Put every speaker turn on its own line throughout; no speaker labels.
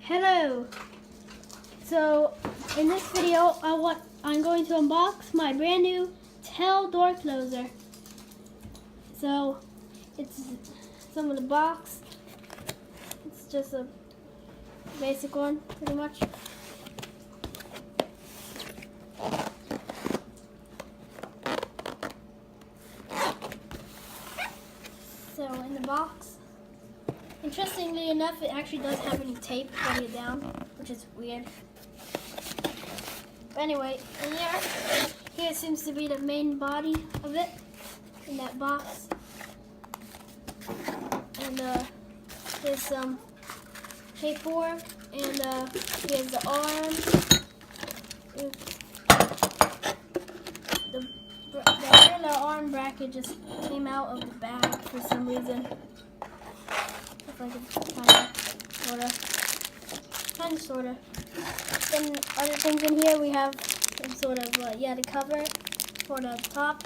Hello. So in this video, I'm going to unbox my brand new tail door closer. So it's some of the box. It's just a basic one, pretty much. So in the box, interestingly enough, it actually doesn't have any tape holding it down, which is weird. But anyway, in here seems to be the main body of it in that box. And there's some paperwork, and here's the arm. The regular arm bracket just came out of the bag for some reason. If I could kind of, sorta. Then other things in here, we have some sort of, the cover for the top,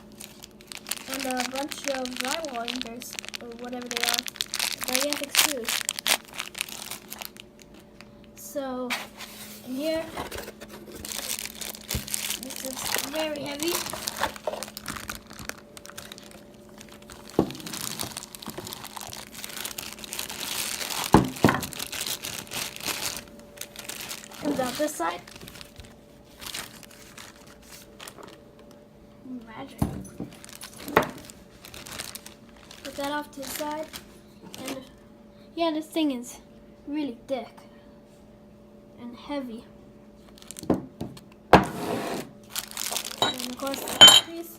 and a bunch of drywall anchors, or whatever they are, gigantic screws. So, in here, this is very heavy. Comes out this side. Magic. Put that off to the side. And yeah, this thing is really thick and heavy. And of course, this piece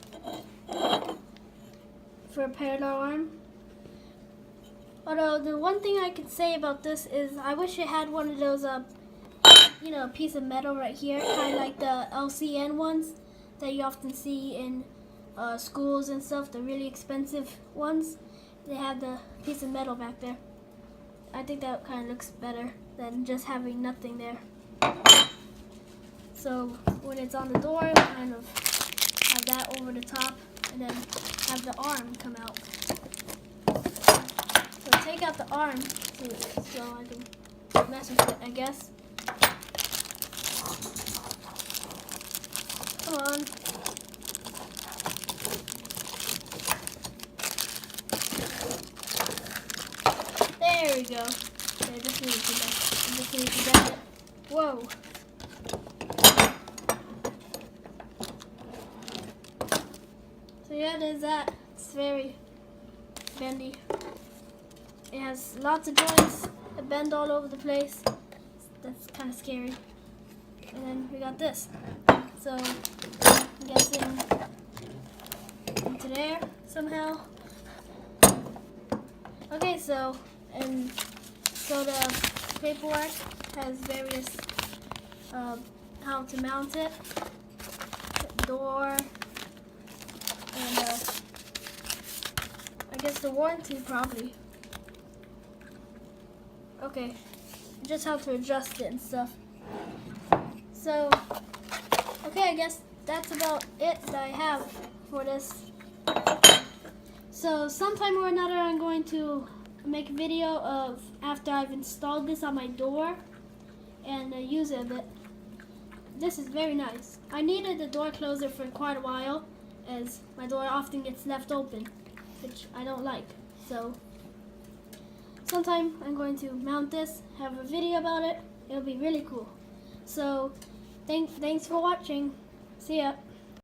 for a parallel arm. Although the one thing I could say about this is I wish it had one of those a piece of metal right here, kind of like the LCN ones that you often see in schools and stuff, the really expensive ones. They have the piece of metal back there. I think that kind of looks better than just having nothing there. So when it's on the door, we kind of have that over the top, and then have the arm come out. So take out the arm so I can mess with it, I guess. Come on. There we go. Okay, just need to bend it. Whoa. So yeah, there's that. It's very bendy. It has lots of joints that bend all over the place. That's kind of scary. And then we got this. So I'm guessing into there somehow. Okay, so the paperwork has various how to mount it, door, and I guess the warranty probably. Okay, just how to adjust it and stuff. So, okay, I guess that's about it that I have for this. So sometime or another I'm going to make a video of after I've installed this on my door and use it a bit. This is very nice. I needed the door closer for quite a while, as my door often gets left open, which I don't like. So sometime I'm going to mount this, have a video about it. It'll be really cool. So thanks for watching. See ya.